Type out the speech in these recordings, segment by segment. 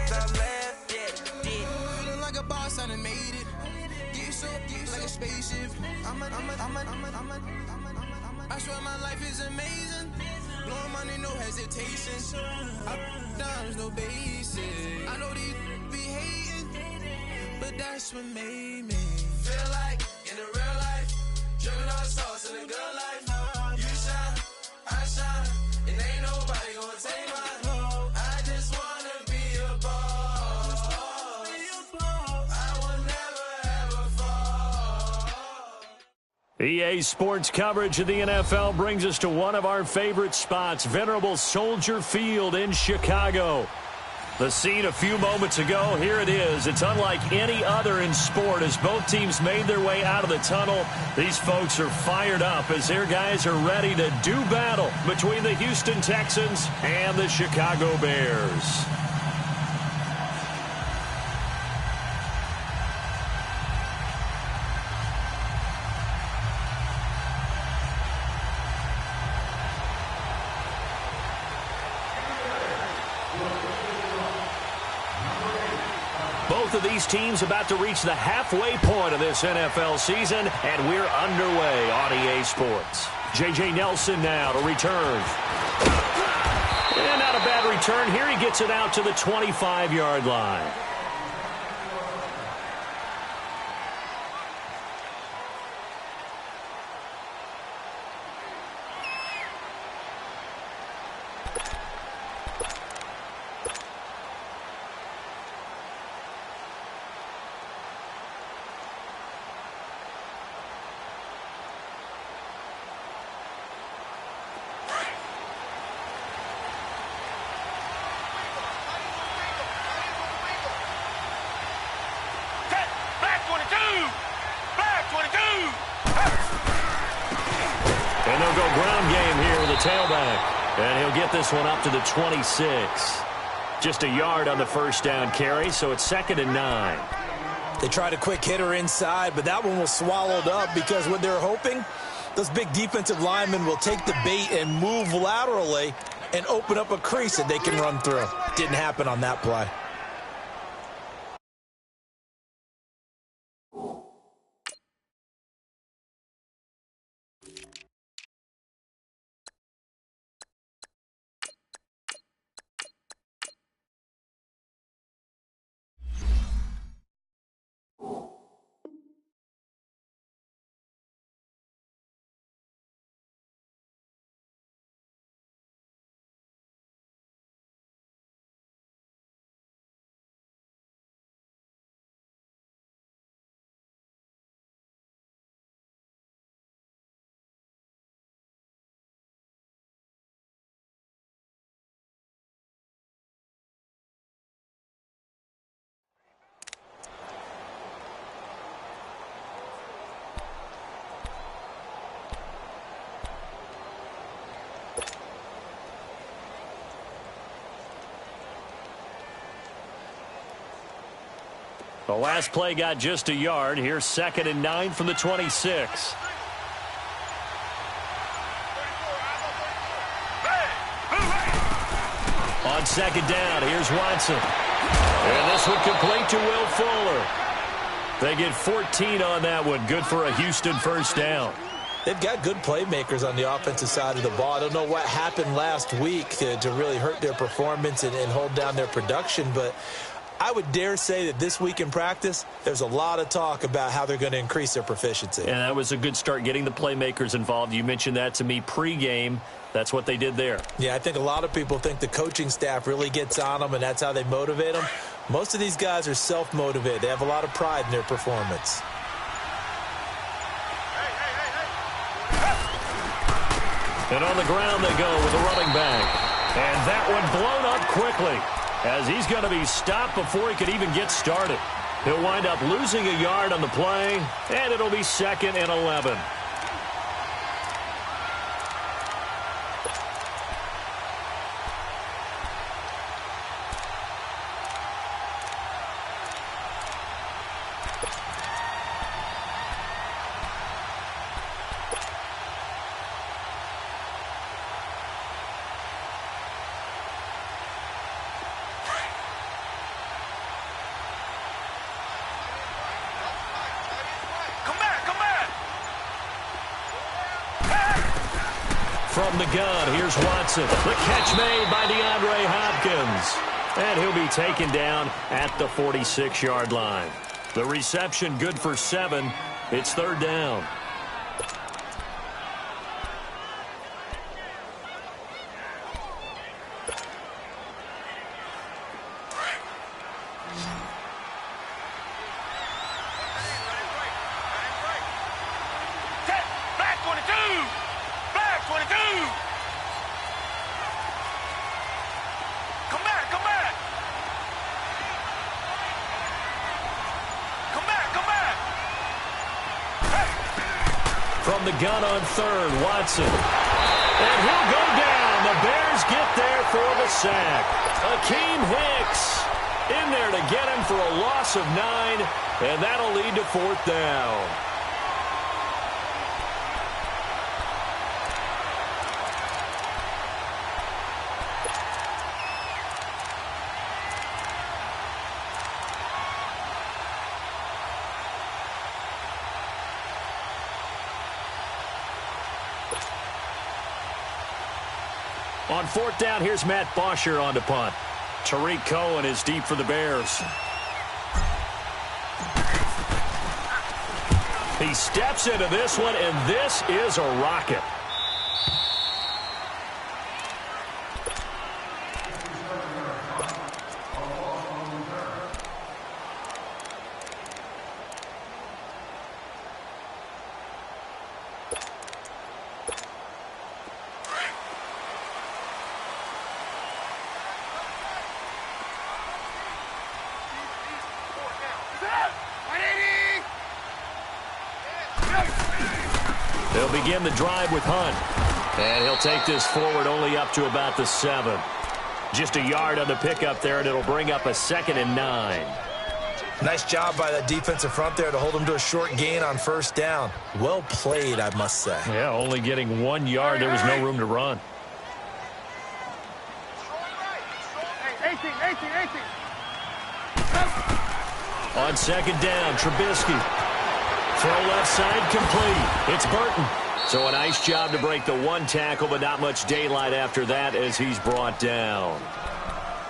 Top left, yeah. Feeling like a boss, I done made it. Get so like a spaceship. I swear my life is amazing. Blowing money, no hesitation. Up, downs, no basic. I know these be hating, but that's what made me feel like in the real life. Dripping all the sauce in the good life. You shine, I shine, and ain't nobody gonna take mine. I just wanna be a boss. I will never ever fall. EA Sports coverage of the NFL brings us to one of our favorite spots, venerable Soldier Field in Chicago. The scene a few moments ago, here it is. It's unlike any other in sport as both teams made their way out of the tunnel. These folks are fired up as their guys are ready to do battle between the Houston Texans and the Chicago Bears. Both of these teams about to reach the halfway point of this NFL season, and we're underway on EA Sports. J.J. Nelson now to return. And not a bad return here. He gets it out to the 25-yard line. And they'll go ground game here with the tailback. And he'll get this one up to the 26. Just a yard on the first down carry, so it's 2nd and 9. They tried a quick hitter inside, but that one was swallowed up because what they're hoping, those big defensive linemen will take the bait and move laterally and open up a crease that they can run through. Didn't happen on that play. The last play got just a yard. Here's 2nd and 9 from the 26. On 2nd down, here's Watson. And this one complete to Will Fuller. They get 14 on that one. Good for a Houston first down. They've got good playmakers on the offensive side of the ball. I don't know what happened last week to really hurt their performance and hold down their production, but I would dare say that this week in practice, there's a lot of talk about how they're going to increase their proficiency. And that was a good start getting the playmakers involved. You mentioned that to me pregame. That's what they did there. Yeah, I think a lot of people think the coaching staff really gets on them, and that's how they motivate them. Most of these guys are self-motivated. They have a lot of pride in their performance. And on the ground they go with the running back. And that one blown up quickly as he's going to be stopped before he could even get started. He'll wind up losing a yard on the play, and it'll be 2nd and 11. From the gun, here's Watson. The catch made by DeAndre Hopkins. And he'll be taken down at the 46-yard line. The reception good for 7. It's third down. From the gun on third, Watson. And he'll go down. The Bears get there for the sack. Akeem Hicks in there to get him for a loss of 9, and that'll lead to fourth down. On fourth down, here's Matt Bosher on to punt. Tariq Cohen is deep for the Bears. He steps into this one, and this is a rocket. They'll begin the drive with Hunt. And he'll take this forward only up to about the 7. Just a yard on the pickup there, and it'll bring up a 2nd and 9. Nice job by that defensive front there to hold him to a short gain on first down. Well played, I must say. Yeah, only getting 1 yard. There was no room to run. 18. On second down, Trubisky. Throw left side complete. It's Burton. So a nice job to break the 1 tackle, but not much daylight after that as he's brought down.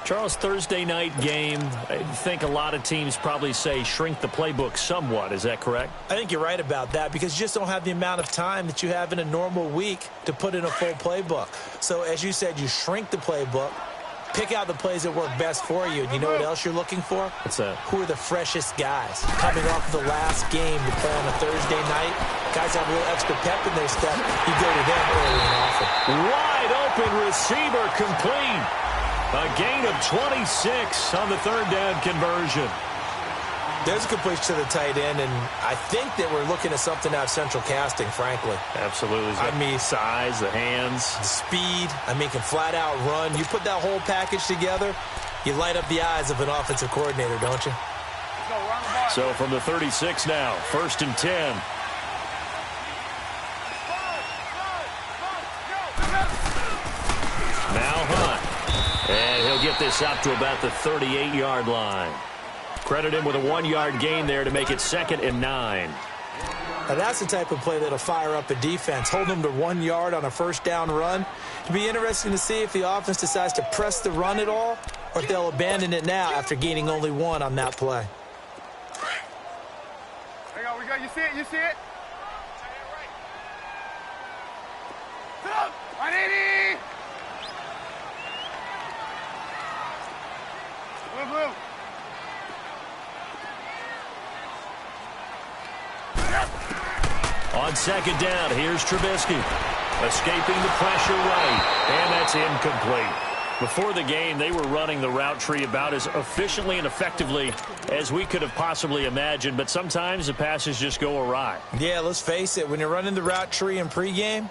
Charles, Thursday night game, I think a lot of teams probably say shrink the playbook somewhat. Is that correct? I think you're right about that because you just don't have the amount of time that you have in a normal week to put in a full playbook. So as you said, you shrink the playbook, pick out the plays that work best for you. And you know what else you're looking for? What's that? Who are the freshest guys coming off the last game to play on a Thursday night? Guys have a little extra pep in their step. You go to them early and often. Wide open receiver complete. A gain of 26 on the third down conversion. There's a completion to the tight end, and I think that we're looking at something out of central casting, frankly. Absolutely. I mean, size, the hands. The speed. I mean, can flat out run. You put that whole package together, you light up the eyes of an offensive coordinator, don't you? So from the 36 now, 1st and 10. Now Hunt. And he'll get this up to about the 38-yard line. Credit him with a 1-yard gain there to make it 2nd and 9. Now that's the type of play that'll fire up a defense. Hold them to 1 yard on a first down run. It'll be interesting to see if the offense decides to press the run at all or if they'll abandon it now after gaining only 1 on that play. Hang on, we got you see it? Sit up! 180! Blue. On second down, here's Trubisky. Escaping the pressure right, and that's incomplete. Before the game, they were running the route tree about as efficiently and effectively as we could have possibly imagined, but sometimes the passes just go awry. Yeah, let's face it. When you're running the route tree in pregame,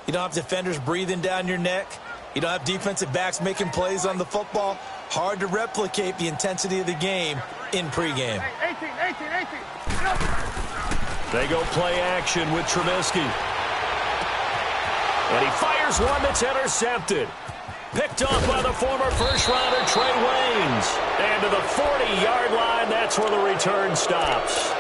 you don't have defenders breathing down your neck. You don't have defensive backs making plays on the football. Hard to replicate the intensity of the game in pregame. 18. They go play action with Trubisky. And he fires one that's intercepted. Picked off by the former first-rounder Trey Waynes. And to the 40-yard line, that's where the return stops.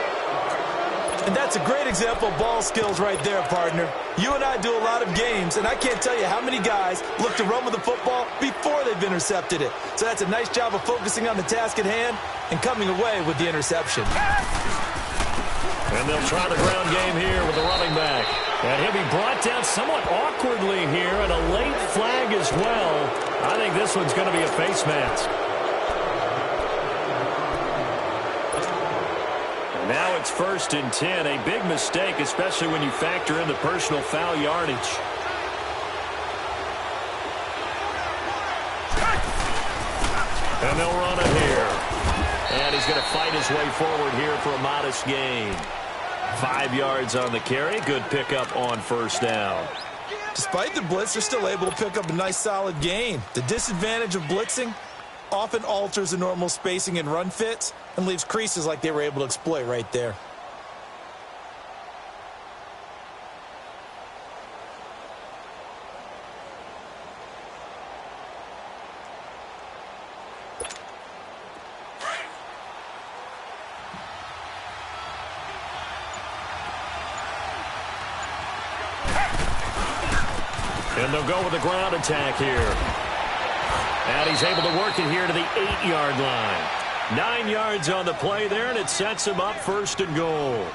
And that's a great example of ball skills right there, partner. You and I do a lot of games, and I can't tell you how many guys look to run with the football before they've intercepted it. So that's a nice job of focusing on the task at hand and coming away with the interception. And they'll try the ground game here with the running back. And he'll be brought down somewhat awkwardly here, and a late flag as well. I think this one's going to be a face mask. Now it's 1st and 10, a big mistake, especially when you factor in the personal foul yardage. And they'll run it here. And he's going to fight his way forward here for a modest gain. 5 yards on the carry, good pickup on 1st down. Despite the blitz, they're still able to pick up a nice solid gain. The disadvantage of blitzing often alters the normal spacing and run fits and leaves creases like they were able to exploit right there. And they'll go with the ground attack here. And he's able to work it here to the 8-yard line. 9 yards on the play there, and it sets him up 1st and goal.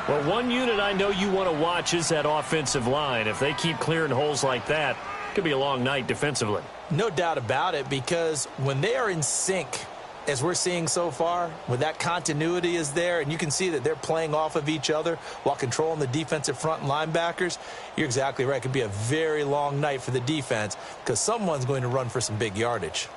Well, one unit I know you want to watch is that offensive line. If they keep clearing holes like that, it could be a long night defensively. No doubt about it, because when they are in sync, as we're seeing so far, when that continuity is there, and you can see that they're playing off of each other while controlling the defensive front and linebackers, you're exactly right. It could be a very long night for the defense because someone's going to run for some big yardage.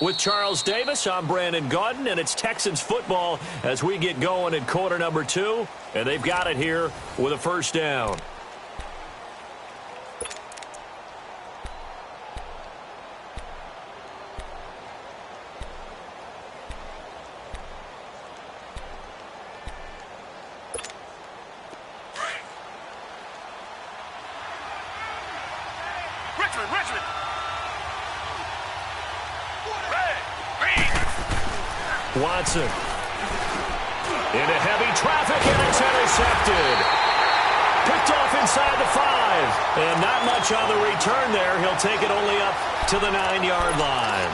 With Charles Davis, I'm Brandon Gaudin, and it's Texans football as we get going in quarter number 2, and they've got it here with a 1st down. Richmond. Watson into heavy traffic, and it's intercepted. Picked off inside the 5, and not much on the return there. He'll take it only up to the 9-yard line.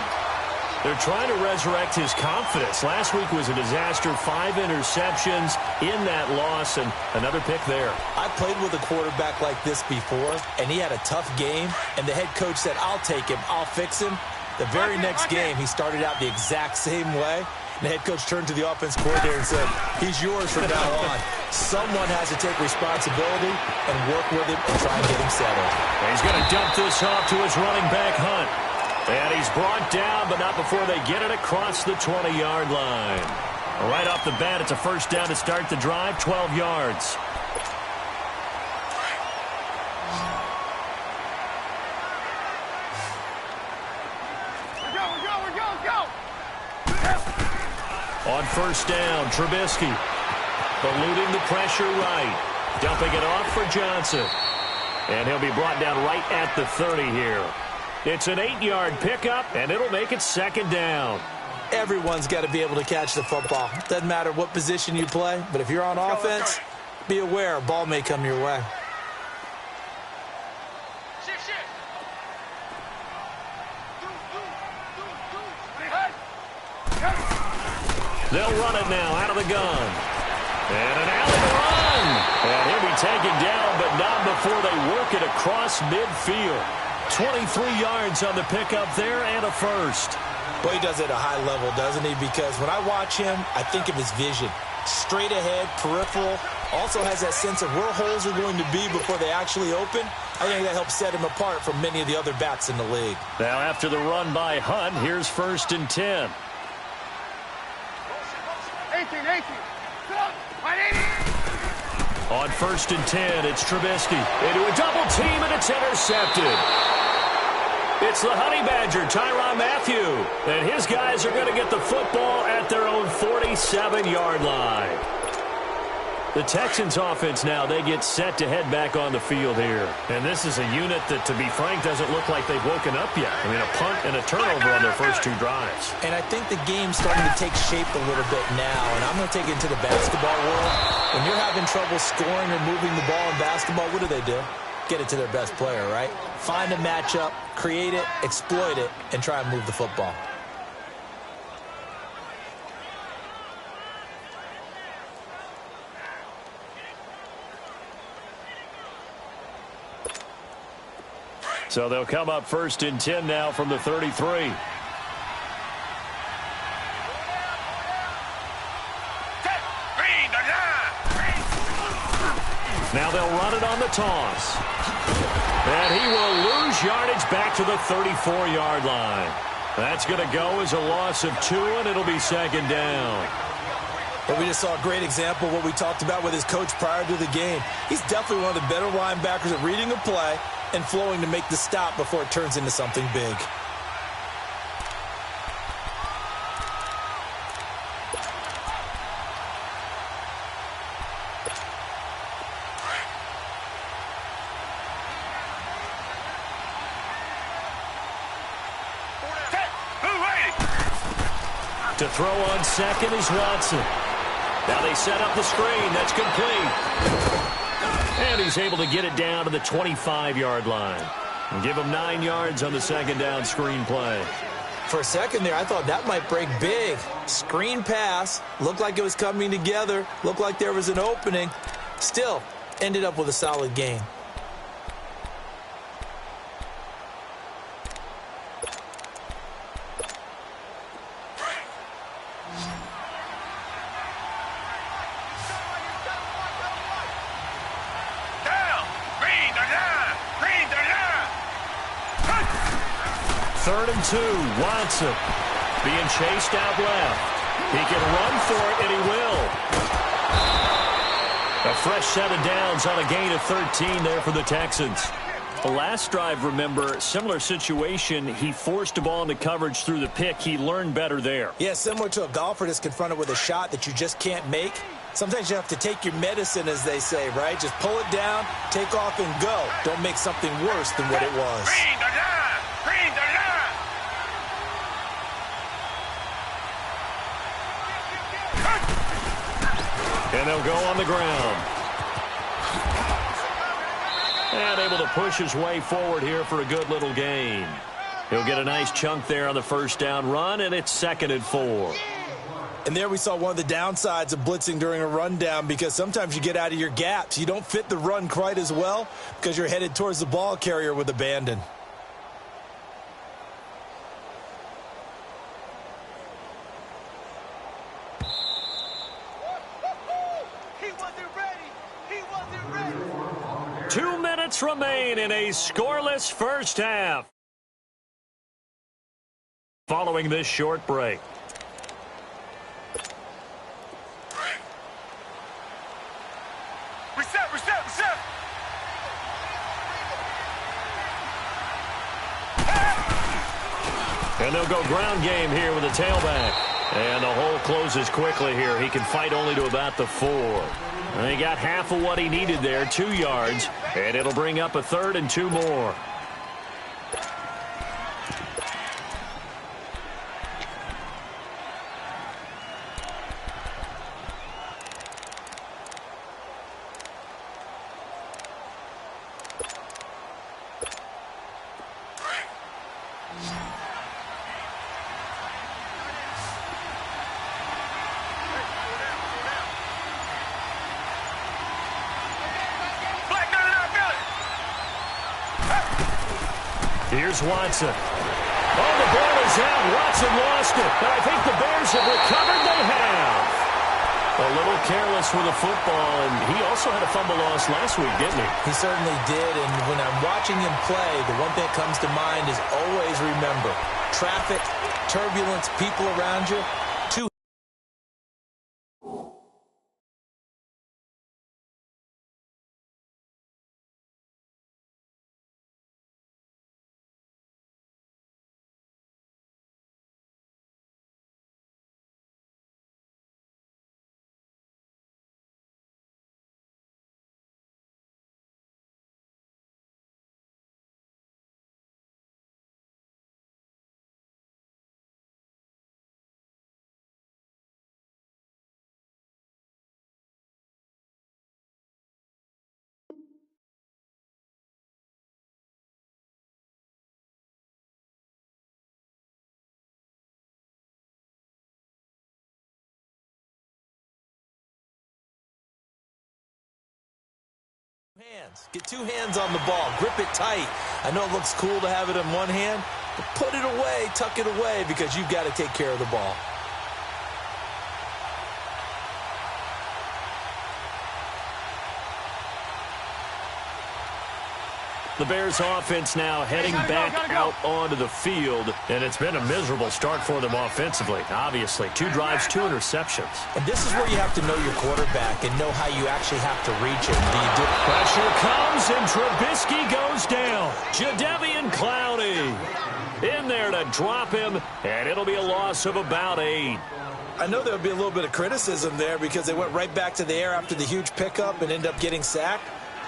They're trying to resurrect his confidence. Last week was a disaster, 5 interceptions in that loss, and another pick there. I played with a quarterback like this before, and he had a tough game, and the head coach said, "I'll take him, I'll fix him." The very next game, he started out the exact same way. The head coach turned to the offense coordinator and said, "He's yours from now on." Someone has to take responsibility and work with him and try and get him settled. And he's going to dump this off to his running back, Hunt. And he's brought down, but not before they get it across the 20-yard line. Right off the bat, it's a 1st down to start the drive, 12 yards. On 1st down, Trubisky eluding the pressure right. Dumping it off for Johnson. And he'll be brought down right at the 30 here. It's an 8-yard pickup, and it'll make it 2nd down. Everyone's got to be able to catch the football. Doesn't matter what position you play, but if you're on offense, be aware a ball may come your way. They'll run it now out of the gun. And an alley run. And he'll be taken down, but not before they work it across midfield. 23 yards on the pickup there and a 1st. Boy, he does it at a high level, doesn't he? Because when I watch him, I think of his vision. Straight ahead, peripheral. Also has that sense of where holes are going to be before they actually open. I think that helps set him apart from many of the other backs in the league. Now after the run by Hunt, here's 1st and 10. 18. On 1st and 10, it's Trubisky into a double team, and it's intercepted. It's the Honey Badger, Tyrann Mathieu, and his guys are going to get the football at their own 47-yard line. The Texans offense now, they get set to head back on the field here. And this is a unit that, to be frank, doesn't look like they've woken up yet. I mean, a punt and a turnover on their first 2 drives. And I think the game's starting to take shape a little bit now. And I'm going to take it into the basketball world. When you're having trouble scoring or moving the ball in basketball, what do? Get it to their best player, right? Find a matchup, create it, exploit it, and try and move the football. So they'll come up 1st and 10 now from the 33. Now they'll run it on the toss. And he will lose yardage back to the 34-yard line. That's going to go as a loss of 2, and it'll be 2nd down. But we just saw a great example of what we talked about with his coach prior to the game. He's definitely one of the better linebackers at reading a play and flowing to make the stop before it turns into something big. To throw on 2nd is Watson. Now they set up the screen. That's complete. And he's able to get it down to the 25-yard line. And give him 9 yards on the 2nd down screen play. For a second there, I thought that might break big. Screen pass. Looked like it was coming together. Looked like there was an opening. Still, ended up with a solid gain. Third and 2, Watson being chased out left. He can run for it, and he will. A fresh set of downs on a gain of 13 there for the Texans. The last drive, remember, similar situation. He forced a ball into coverage through the pick. He learned better there. Yeah, similar to a golfer that's confronted with a shot that you just can't make. Sometimes you have to take your medicine, as they say, right? Just pull it down, take off, and go. Don't make something worse than what it was. And they'll go on the ground. And able to push his way forward here for a good little gain. He'll get a nice chunk there on the 1st down run, and it's 2nd and 4. And there we saw one of the downsides of blitzing during a rundown, because sometimes you get out of your gaps. You don't fit the run quite as well because you're headed towards the ball carrier with abandon. He wasn't ready. He wasn't ready. 2 minutes remain in a scoreless first half. Following this short break. Reset. And they'll go ground game here with a tailback. And the hole closes quickly here. He can fight only to about the 4. And he got half of what he needed there, 2 yards. And it'll bring up a 3rd and 2 more. Here's Watson. Oh, the ball is out. Watson lost it. But I think the Bears have recovered. They have. A little careless with the football, and he also had a fumble loss last week, didn't he? He certainly did, and when I'm watching him play, the one thing that comes to mind is always remember, traffic, turbulence, people around you, Get two hands on the ball. Grip it tight. I know it looks cool to have it in one hand, but put it away, tuck it away, because you've got to take care of the ball. The Bears offense now heading back out onto the field, and it's been a miserable start for them offensively. Obviously, 2 drives, 2 interceptions. And this is where you have to know your quarterback and know how you actually have to reach him. Pressure comes, and Trubisky goes down. Jadeveon Clowney in there to drop him, and it'll be a loss of about 8. I know there'll be a little bit of criticism there because they went right back to the air after the huge pickup and ended up getting sacked.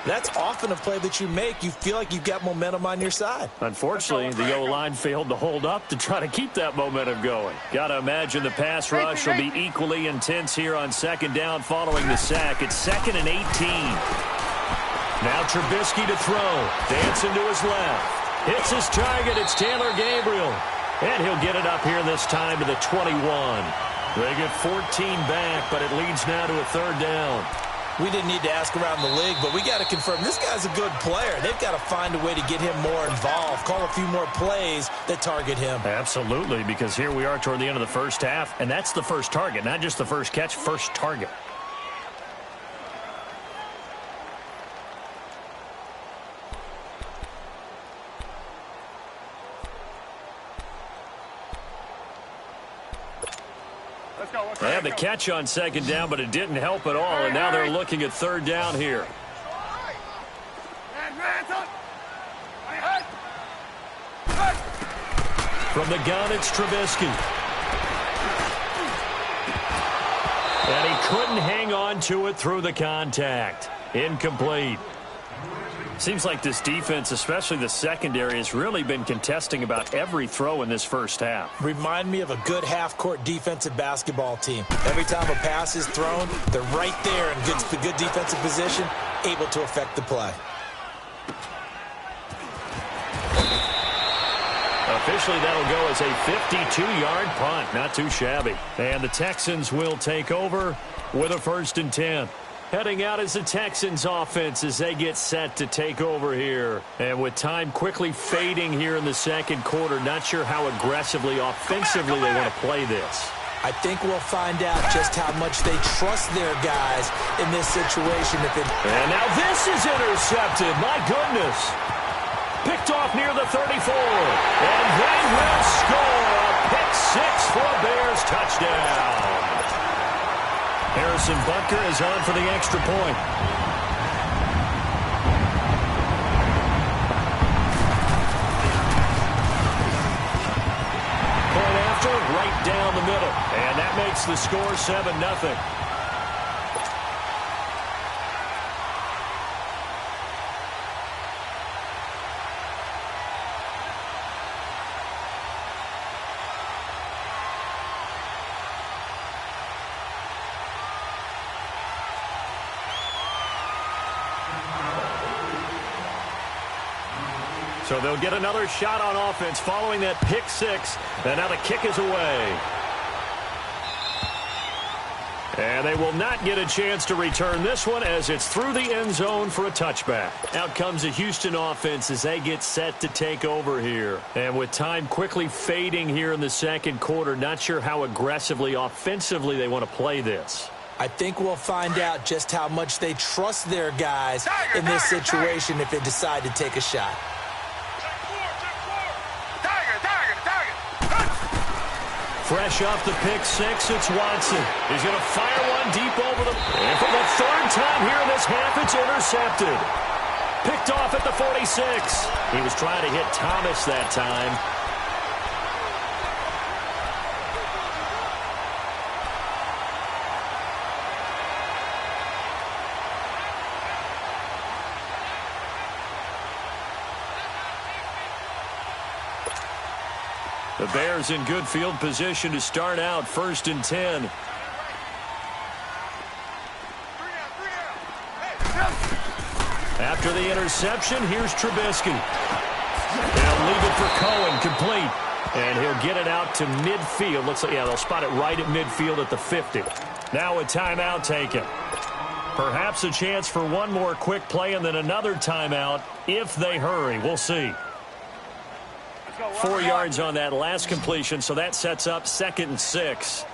That's often a play that you make. You feel like you've got momentum on your side. Unfortunately, the O-line failed to hold up to try to keep that momentum going. Got to imagine the pass rush will be equally intense here on second down following the sack. It's 2nd and 18. Now Trubisky to throw. Dancing to his left. Hits his target. It's Taylor Gabriel. And he'll get it up here this time to the 21. They get 14 back, but it leads now to a 3rd down. We didn't need to ask around the league, but we got to confirm this guy's a good player. They've got to find a way to get him more involved, call a few more plays that target him. Absolutely, because here we are toward the end of the first half, and that's the first target, not just the first catch, first target. They had the catch on second down, but it didn't help at all, and now they're looking at 3rd down here. From the gun, it's Trubisky. And he couldn't hang on to it through the contact. Incomplete. Seems like this defense, especially the secondary, has really been contesting about every throw in this first half. Remind me of a good half-court defensive basketball team. Every time a pass is thrown, they're right there in good defensive position, able to affect the play. Officially, that'll go as a 52-yard punt. Not too shabby. And the Texans will take over with a 1st and 10. Heading out as the Texans offense as they get set to take over here. And with time quickly fading here in the second quarter, not sure how aggressively, offensively they want to play this. I think we'll find out just how much they trust their guys in this situation. And now this is intercepted. My goodness. Picked off near the 34. And they will score a pick 6 for a Bears touchdown. Harrison Butker is on for the extra point. Point after, right down the middle. And that makes the score 7-0. So they'll get another shot on offense following that pick 6. And now the kick is away. And they will not get a chance to return this one as it's through the end zone for a touchback. Out comes the Houston offense as they get set to take over here. And with time quickly fading here in the second quarter, not sure how aggressively, offensively they want to play this. I think we'll find out just how much they trust their guys in this situation if they decide to take a shot. Fresh off the pick 6, it's Watson. He's going to fire one deep over the... And for the 3rd time here in this half, it's intercepted. Picked off at the 46. He was trying to hit Thomas that time. The Bears in good field position to start out 1st and 10. After the interception, here's Trubisky. They'll leave it for Cohen, complete. And he'll get it out to midfield. Looks like, yeah, they'll spot it right at midfield at the 50. Now a timeout taken. Perhaps a chance for one more quick play and then another timeout if they hurry. We'll see. 4 yards on that last completion, so that sets up 2nd and 6.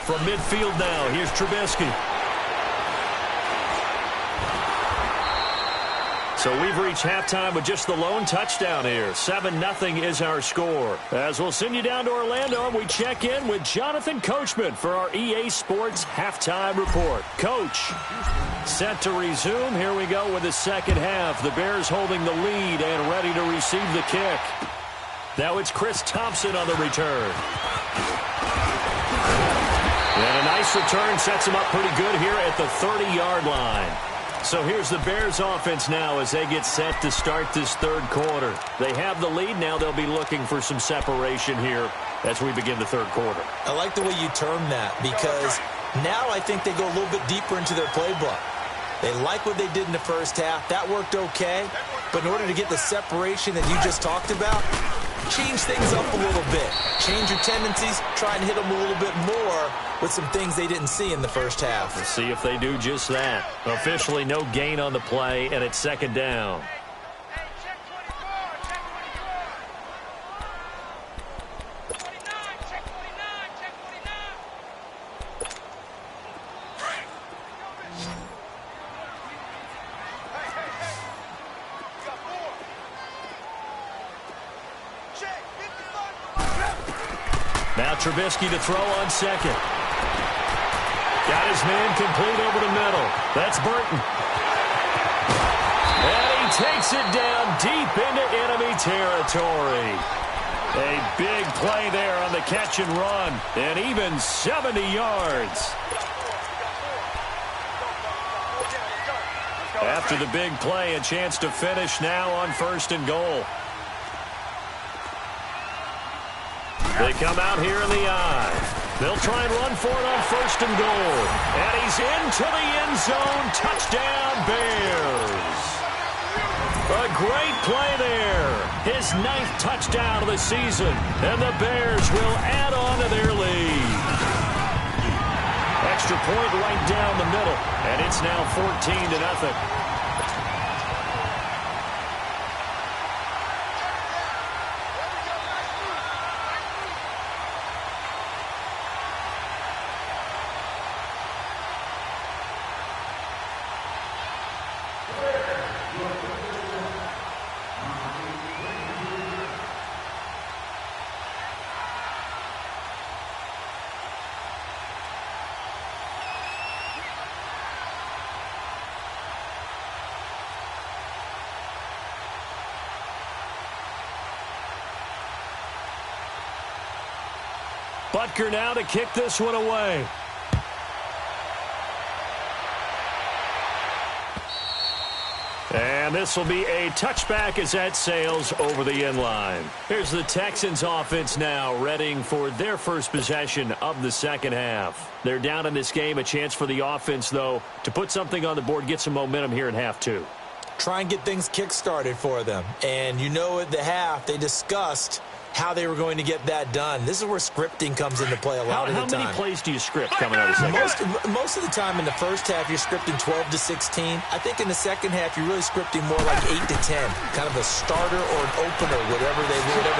From midfield now, here's Trubisky. So we've reached halftime with just the lone touchdown here. 7-0 is our score. As we'll send you down to Orlando, and we check in with Jonathan Coachman for our EA Sports Halftime Report. Coach, set to resume. Here we go with the second half. The Bears holding the lead and ready to receive the kick. Now it's Chris Thompson on the return. And a nice return sets him up pretty good here at the 30-yard line. So here's the Bears offense now as they get set to start this third quarter. They have the lead. Now they'll be looking for some separation here as we begin the third quarter. I like the way you term that because now I think they go a little bit deeper into their playbook. They like what they did in the first half. That worked okay. But in order to get the separation that you just talked about, change things up a little bit. Change your tendencies. Try and hit them a little bit more with some things they didn't see in the first half. We'll see if they do just that. Officially no gain on the play, and it's second down. Now Trubisky to throw on second. Got his man complete over the middle. That's Burton. And he takes it down deep into enemy territory. A big play there on the catch and run. And even 70 yards. After the big play, a chance to finish now on 1st and goal. They come out here in the eye. They'll try and run for it on 1st and goal. And he's into the end zone. Touchdown, Bears. A great play there. His 9th touchdown of the season. And the Bears will add on to their lead. Extra point right down the middle. And it's now 14-0. Butker now to kick this one away. And this will be a touchback as that sails over the end line. Here's the Texans offense now readying for their first possession of the second half. They're down in this game. A chance for the offense, though, to put something on the board, get some momentum here in half two. Try and get things kick-started for them. And you know at the half they discussed how they were going to get that done. This is where scripting comes into play a lot of the time. How many plays do you script coming out of the second half? Most of the time in the first half, you're scripting 12 to 16. I think in the second half, you're really scripting more like 8 to 10. Kind of a starter or an opener, whatever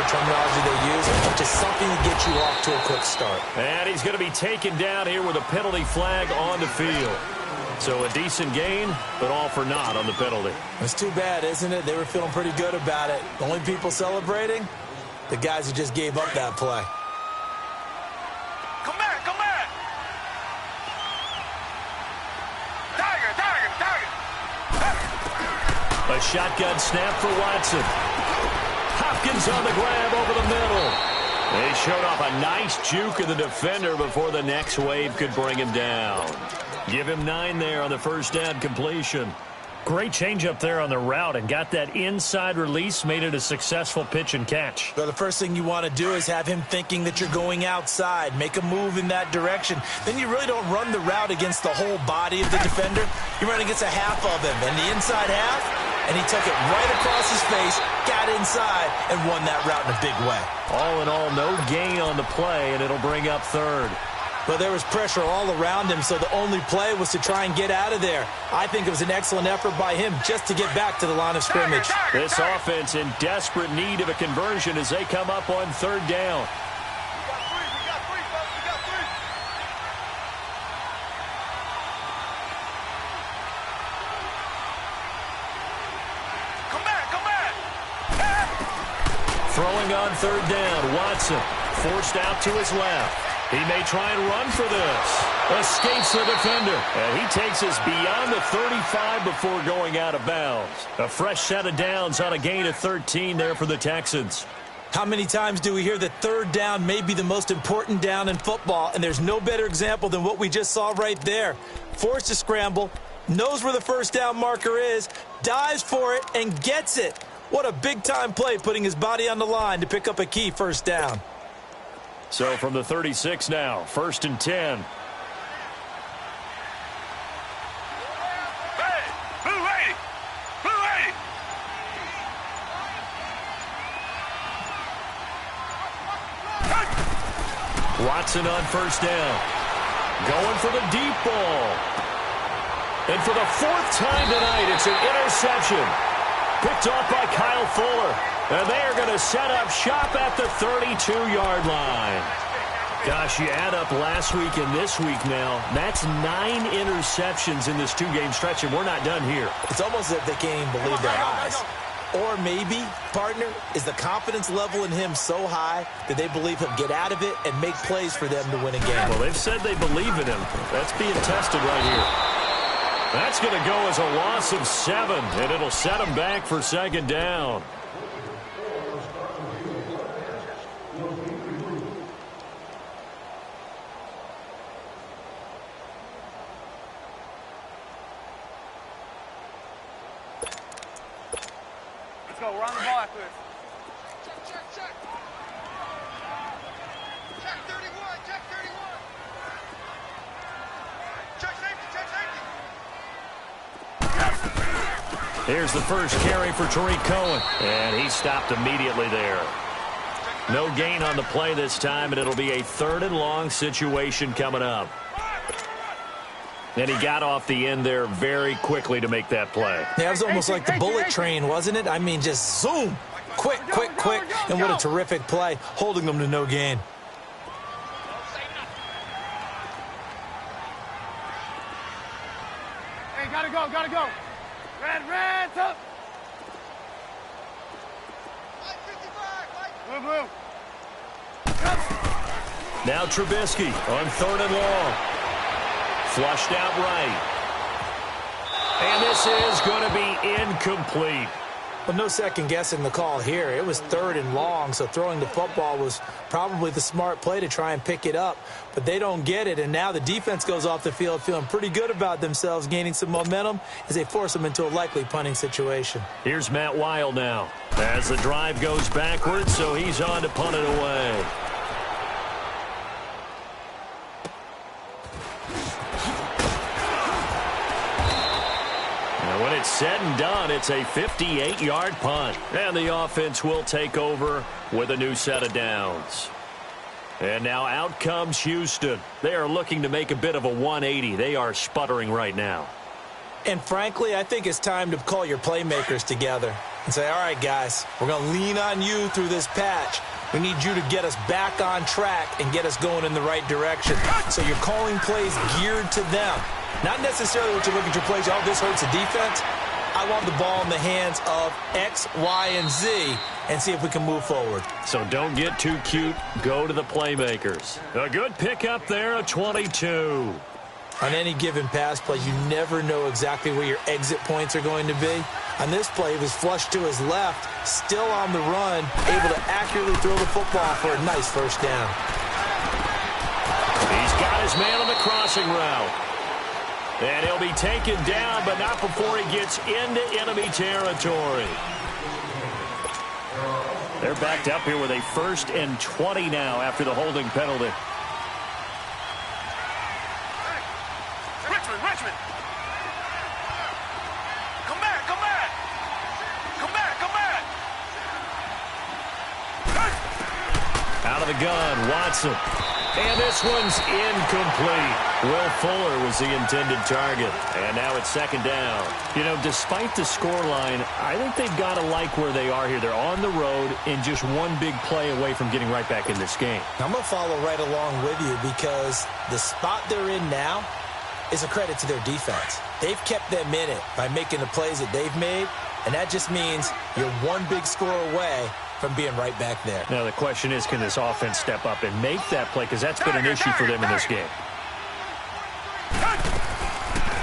terminology they use, just something to get you off to a quick start. And he's going to be taken down here with a penalty flag on the field. So a decent gain, but all for naught on the penalty. It's too bad, isn't it? They were feeling pretty good about it. The only people celebrating? The guys who just gave up that play. Come back, come back. Tiger. A shotgun snap for Watson. Hopkins on the grab over the middle. They showed off a nice juke of the defender before the next wave could bring him down. Give him 9 there on the first down completion. Great change up there on the route and got that inside release, made it a successful pitch and catch. Well, the first thing you want to do is have him thinking that you're going outside, make a move in that direction. Then you really don't run the route against the whole body of the defender. You run against a half of him, and the inside half, and he took it right across his face, got inside, and won that route in a big way. All in all, no gain on the play, and it'll bring up third. But there was pressure all around him, so the only play was to try and get out of there. I think it was an excellent effort by him just to get back to the line of scrimmage. This offense in desperate need of a conversion as they come up on third down. We got three, folks. We got three. Come back. Throwing on third down, Watson forced out to his left. He may try and run for this. Escapes the defender. And he takes us beyond the 35 before going out of bounds. A fresh set of downs on a gain of 13 there for the Texans. How many times do we hear that third down may be the most important down in football, and there's no better example than what we just saw right there. Forced to scramble, knows where the first down marker is, dives for it, and gets it. What a big-time play, putting his body on the line to pick up a key first down. So from the 36 now, 1st and 10. Hey, blue lady. Watson on first down. Going for the deep ball. And for the 4th time tonight, it's an interception. Picked off by Kyle Fuller. And they are going to set up shop at the 32-yard line. Gosh, you add up last week and this week now. That's 9 interceptions in this 2-game stretch, and we're not done here. It's almost as if they can't even believe their eyes. Or maybe, partner, is the confidence level in him so high that they believe he'll get out of it and make plays for them to win a game. Well, they've said they believe in him. That's being tested right here. That's going to go as a loss of 7, and it'll set him back for 2nd down. Let's go. We're on the ball after this. Check. Check 31. Check 31. Check safety. Here's the first carry for Tariq Cohen, and he stopped immediately there. No gain on the play this time, and it'll be a 3rd and long situation coming up. And he got off the end there very quickly to make that play. Yeah, it was almost like the bullet train, wasn't it? I mean, just zoom. Quick. And what a terrific play, holding them to no gain. Hey, gotta go. Red, up. Blue. Now Trubisky on 3rd and long. Flushed out right. And this is going to be incomplete. Well, no second guessing the call here. It was 3rd and long, so throwing the football was probably the smart play to try and pick it up. But they don't get it, and now the defense goes off the field feeling pretty good about themselves, gaining some momentum as they force them into a likely punting situation. Here's Matt Weil now as the drive goes backwards, so he's on to punt it away. When it's said and done, it's a 58-yard punt. And the offense will take over with a new set of downs. And now out comes Houston. They are looking to make a bit of a 180. They are sputtering right now. And frankly, I think it's time to call your playmakers together and say, all right, guys, we're going to lean on you through this patch. We need you to get us back on track and get us going in the right direction. So you're calling plays geared to them. Not necessarily what you look at your plays, oh, this hurts the defense. I want the ball in the hands of X, Y, and Z and see if we can move forward. So don't get too cute. Go to the playmakers. A good pickup there, a 22. On any given pass play, you never know exactly where your exit points are going to be. On this play, he was flushed to his left, still on the run, able to accurately throw the football for a nice first down. He's got his man on the crossing route. And he'll be taken down, but not before he gets into enemy territory. They're backed up here with a 1st and 20 now after the holding penalty. Richmond. Come back. the gun, Watson. And this one's incomplete. Will Fuller was the intended target. And now it's second down. You know, despite the scoreline, I think they've got to like where they are here. They're on the road and just one big play away from getting right back in this game. I'm going to follow right along with you because the spot they're in now is a credit to their defense. They've kept them in it by making the plays that they've made, and that just means you're one big score away from being right back there. Now the question is, can this offense step up and make that play? Because that's been an issue for them in this game.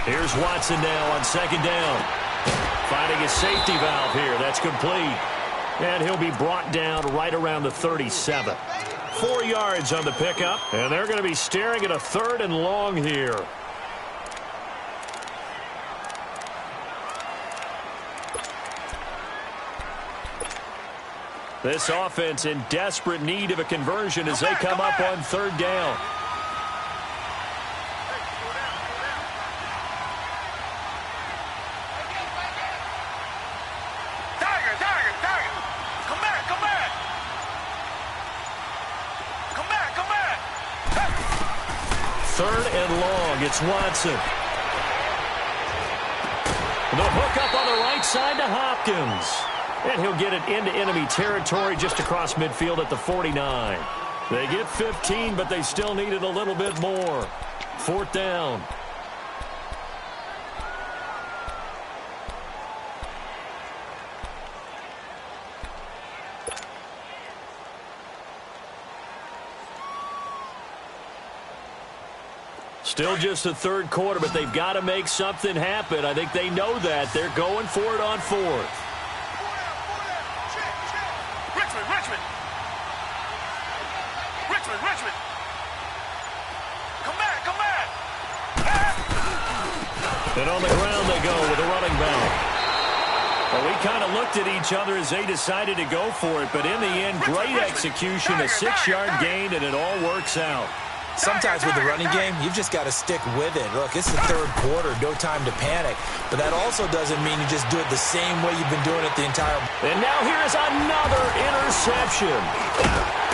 Here's Watson now on second down. Finding a safety valve here. That's complete. And he'll be brought down right around the 37. 4 yards on the pickup. And they're going to be staring at a 3rd and long here. This offense in desperate need of a conversion as they come up on 3rd down. Third and long, it's Watson. The hook up on the right side to Hopkins. And he'll get it into enemy territory just across midfield at the 49. They get 15, but they still needed a little bit more. 4th down. Still just the 3rd quarter, but they've got to make something happen. I think they know that. They're going for it on 4th. Richmond. Come back. And on the ground they go with a running back. Well, we kind of looked at each other as they decided to go for it, but in the end, great execution, a 6-yard gain, and it all works out. Sometimes with the running game, you've just got to stick with it. Look, it's the 3rd quarter, no time to panic. But that also doesn't mean you just do it the same way you've been doing it the entire... And now here is another interception.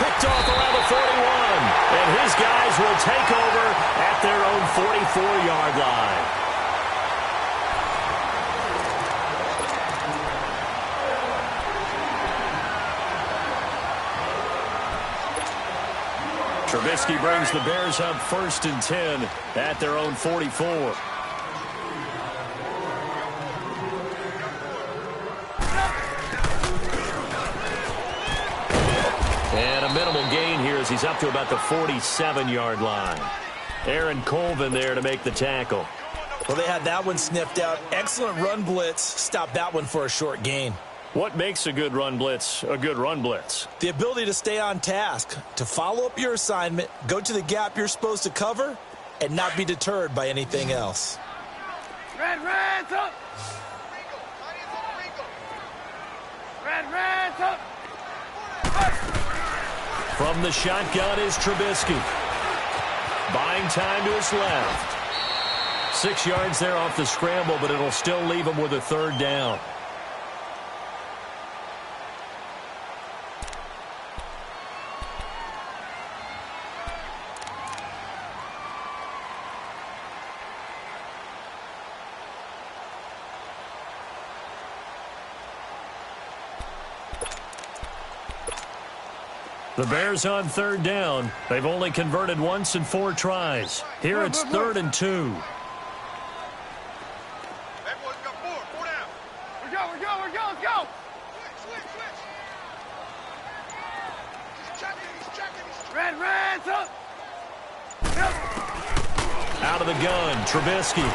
Picked off around the 41. And his guys will take over at their own 44-yard line. Trubisky brings the Bears up 1st and 10 at their own 44. And a minimal gain here as he's up to about the 47-yard line. Aaron Colvin there to make the tackle. Well, they had that one sniffed out. Excellent run blitz. Stopped that one for a short gain. What makes a good run blitz a good run blitz? The ability to stay on task, to follow up your assignment, go to the gap you're supposed to cover, and not be deterred by anything else. Reds up! Reds up! From the shotgun is Trubisky. Buying time to his left. 6 yards there off the scramble, but it'll still leave him with a 3rd down. The Bears on 3rd down. They've only converted once in 4 tries. Here it's 3rd and 2. That boy's got 4 down. We're go, let's go! Switch. He's checking. Reds up! Out of the gun, Trubisky.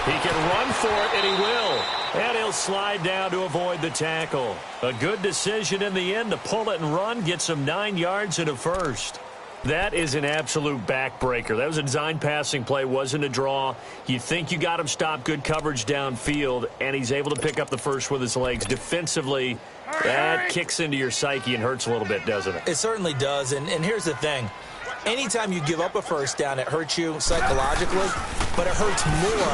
He can run for it, and he will. And he'll slide down to avoid the tackle. A good decision in the end to pull it and run, get some 9 yards and a 1st. That is an absolute backbreaker. That was a design passing play, wasn't a draw. You think you got him stopped, good coverage downfield, and he's able to pick up the 1st with his legs. Defensively, that kicks into your psyche and hurts a little bit, doesn't it? It certainly does, and here's the thing. Anytime you give up a 1st down, it hurts you psychologically, but it hurts more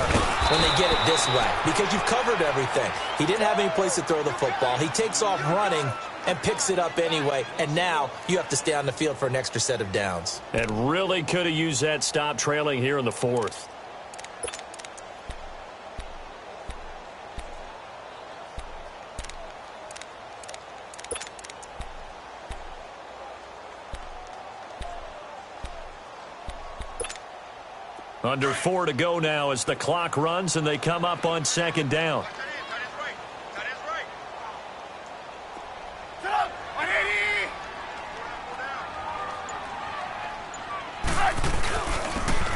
when they get it this way because you've covered everything. He didn't have any place to throw the football. He takes off running, and picks it up anyway. And now you have to stay on the field for an extra set of downs. And really could have used that stop trailing here in the fourth. Under 4 to go now as the clock runs and they come up on second down.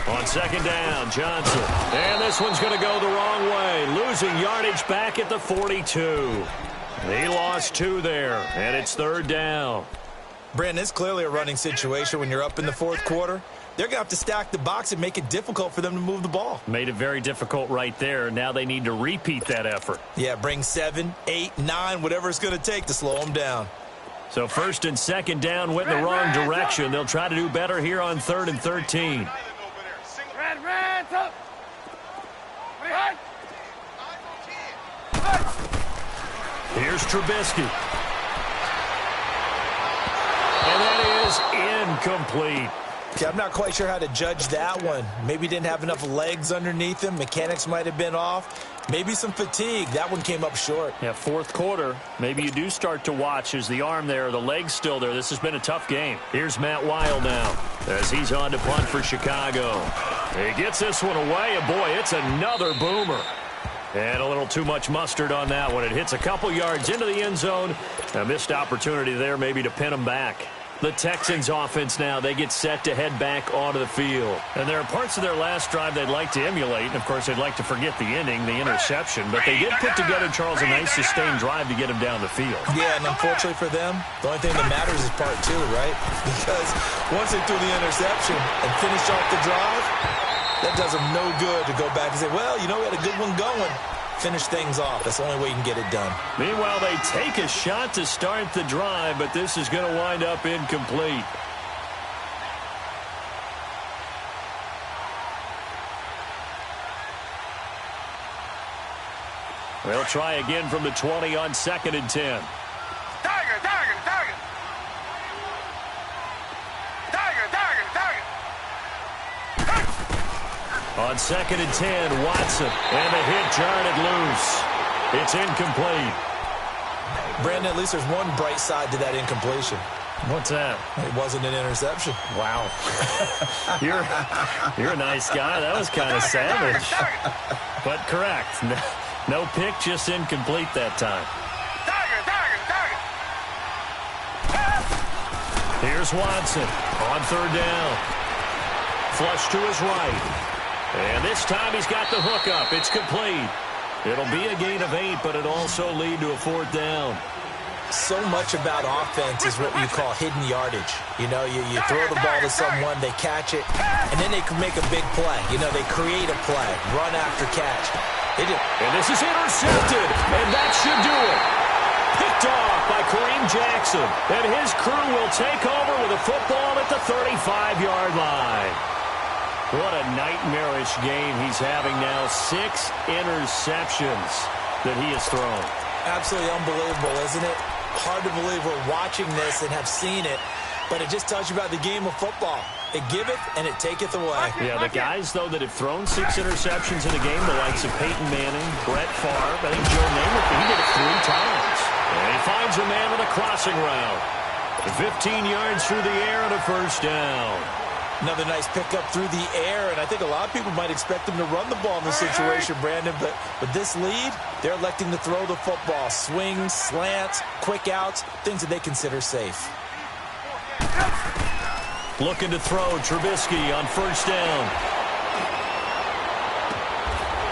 On second down, Johnson. And this one's going to go the wrong way. Losing yardage back at the 42. He lost 2 there, and it's third down. Brandon, it's clearly a running situation when you're up in the fourth quarter. They're going to have to stack the box and make it difficult for them to move the ball. Made it very difficult right there. Now they need to repeat that effort. Yeah, bring 7, 8, 9, whatever it's going to take to slow them down. So first and second down went in the wrong direction. They'll try to do better here on 3rd and 13. Here's Trubisky. And that is incomplete. Okay, I'm not quite sure how to judge that one. Maybe didn't have enough legs underneath him. Mechanics might have been off. Maybe some fatigue. That one came up short. Yeah, fourth quarter. Maybe you do start to watch as the arm there, the leg's still there. This has been a tough game. Here's Matt Wild now as he's on to punt for Chicago. He gets this one away, and boy, it's another boomer. And a little too much mustard on that one. It hits a couple yards into the end zone. A missed opportunity there maybe to pin him back. The Texans offense now, they get set to head back onto the field. And there are parts of their last drive they'd like to emulate. And, of course, they'd like to forget the inning, the interception. But they did put together, Charles, a nice sustained drive to get him down the field. Yeah, and unfortunately for them, the only thing that matters is part 2, right? Because once they threw the interception and finished off the drive, that does them no good to go back and say, well, you know, we had a good one going. Finish things off. That's the only way you can get it done. Meanwhile, they take a shot to start the drive, but this is going to wind up incomplete. They'll try again from the 20 on 2nd and 10. On 2nd and 10, Watson, and the hit jarred it loose. It's incomplete. Brandon, at least there's one bright side to that incompletion. What's that? It wasn't an interception. Wow. You're a nice guy. That was kind of savage. But correct. No pick, just incomplete that time. Here's Watson on 3rd down. Flush to his right. And this time he's got the hook up. It's complete. It'll be a gain of 8, but it'll also lead to a 4th down. So much about offense is what you call hidden yardage. You know, you throw the ball to someone, they catch it, and then they can make a big play. You know, they create a play, run after catch. And this is intercepted, and that should do it. Picked off by Kareem Jackson, and his crew will take over with a football at the 35-yard line. What a nightmarish game he's having now. 6 interceptions that he has thrown. Absolutely unbelievable, isn't it? Hard to believe we're watching this and have seen it, but it just tells you about the game of football. It giveth and it taketh away. Yeah, the guys, though, that have thrown 6 interceptions in a game, the likes of Peyton Manning, Brett Favre, I think Joe Namath, he did it 3 times. And he finds a man on a crossing route. 15 yards through the air and a 1st down. Another nice pickup through the air, and I think a lot of people might expect them to run the ball in this situation, Brandon, but with this lead, they're electing to throw the football. Swings, slants, quick outs, things that they consider safe. Looking to throw, Trubisky on 1st down.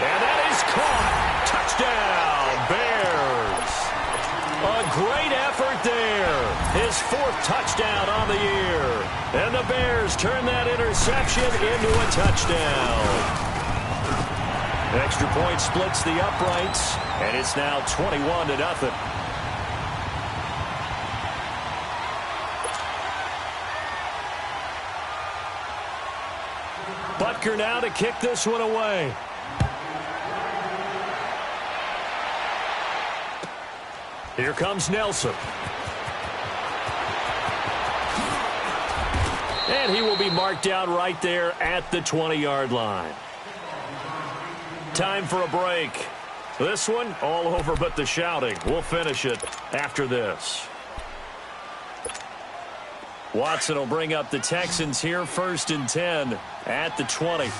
And that is caught. Touchdown, Bears. A great effort there. His 4th touchdown on the year. And the Bears turn that interception into a touchdown. Extra point splits the uprights, and it's now 21-0. Butker now to kick this one away. Here comes Nelson. And he will be marked down right there at the 20-yard line. Time for a break. This one, all over but the shouting. We'll finish it after this. Watson will bring up the Texans here, 1st and 10 at the 20.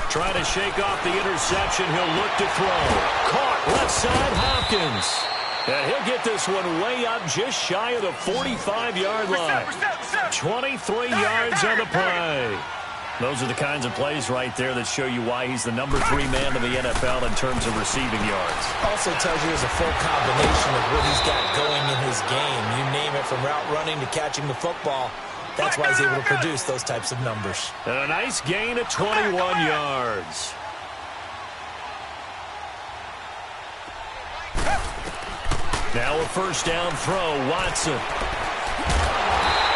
Trying to shake off the interception. He'll look to throw. Caught left side, Hopkins. And he'll get this one way up just shy of the 45-yard line. 23 yards on the play. Those are the kinds of plays right there that show you why he's the number 3 man in the NFL in terms of receiving yards. Also tells you there's a full combination of what he's got going in his game. You name it, from route running to catching the football. That's why he's able to produce those types of numbers. And a nice gain of 21 yards. Now a first down throw, Watson.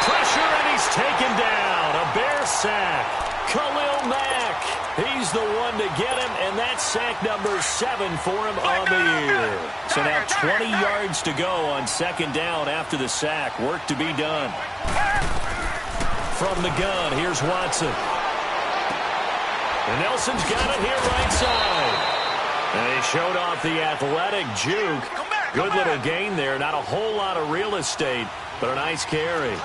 Pressure, and he's taken down. A Bear sack. Khalil Mack. He's the one to get him, and that's sack number 7 for him on the year. So now 20 yards to go on 2nd down after the sack. Work to be done. From the gun, here's Watson. And Nelson's got it here right side. And he showed off the athletic juke. Good little gain there. Not a whole lot of real estate, but a nice carry.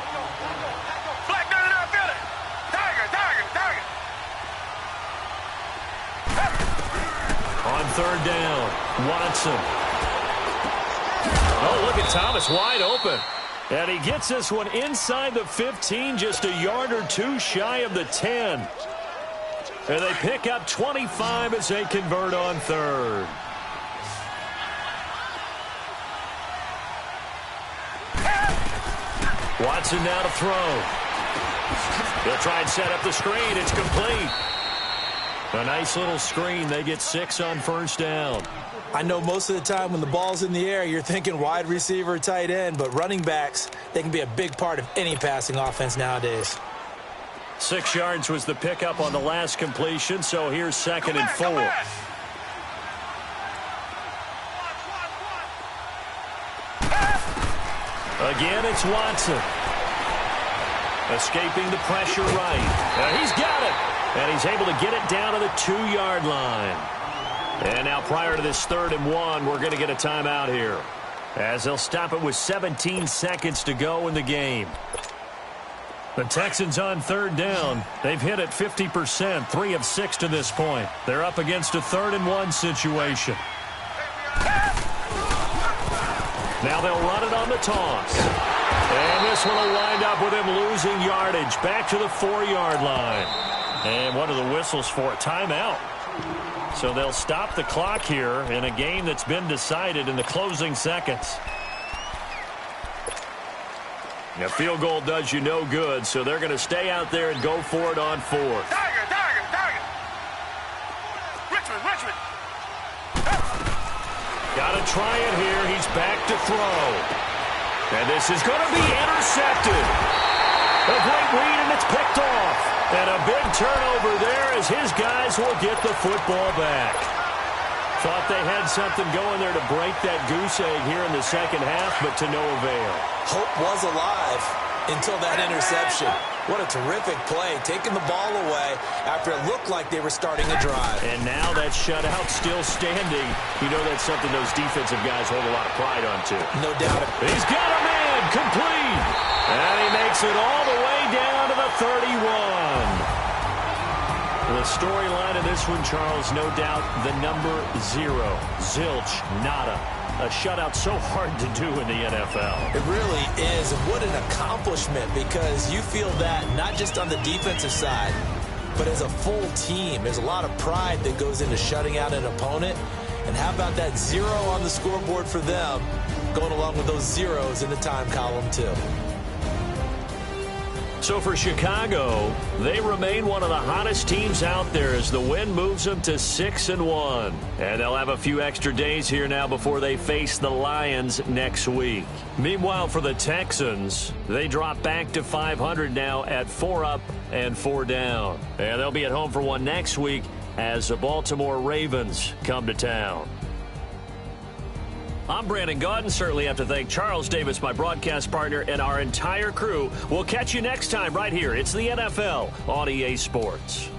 On 3rd down, Watson. Oh, look at Thomas wide open. And he gets this one inside the 15, just a yard or 2 shy of the 10. And they pick up 25 as they convert on 3rd. Watson now to throw. He'll try and set up the screen. It's complete. A nice little screen. They get 6 on 1st down. I know most of the time when the ball's in the air, you're thinking wide receiver, tight end, but running backs, they can be a big part of any passing offense nowadays. 6 yards was the pickup on the last completion, so here's 2nd and 4. Again, it's Watson. Escaping the pressure right. He's got it. And he's able to get it down to the 2-yard line. And now prior to this 3rd and 1, we're going to get a timeout here, as they'll stop it with 17 seconds to go in the game. The Texans on 3rd down. They've hit it 50%, 3 of 6 to this point. They're up against a 3rd and 1 situation. Now they'll run it on the toss. And this one will wind up with him losing yardage back to the 4-yard line. And what are the whistles for? Timeout. So they'll stop the clock here in a game that's been decided in the closing seconds. A field goal does you no good, so they're going to stay out there and go for it on 4th. Target. Richmond. Got to try it here. He's back to throw. And this is going to be intercepted. A great read, and it's picked off. And a big turnover there as his guys will get the football back. Thought they had something going there to break that goose egg here in the 2nd half, but to no avail. Hope was alive until that interception. What a terrific play, taking the ball away after it looked like they were starting a drive. And now that shutout still standing. You know that's something those defensive guys hold a lot of pride on, too. No doubt. He's got a man, complete. And he makes it all the way down to the 31. The storyline of this one, Charles, no doubt the number 0. Zilch, nada. A shutout so hard to do in the NFL. It really is. And what an accomplishment, because you feel that not just on the defensive side, but as a full team. There's a lot of pride that goes into shutting out an opponent. And how about that 0 on the scoreboard for them, going along with those zeros in the time column, too. So for Chicago, they remain one of the hottest teams out there as the win moves them to 6-1. And they'll have a few extra days here now before they face the Lions next week. Meanwhile, for the Texans, they drop back to 500 now at 4 up and 4 down. And they'll be at home for one next week as the Baltimore Ravens come to town. I'm Brandon Gaudin. Certainly have to thank Charles Davis, my broadcast partner, and our entire crew. We'll catch you next time right here. It's the NFL on EA Sports.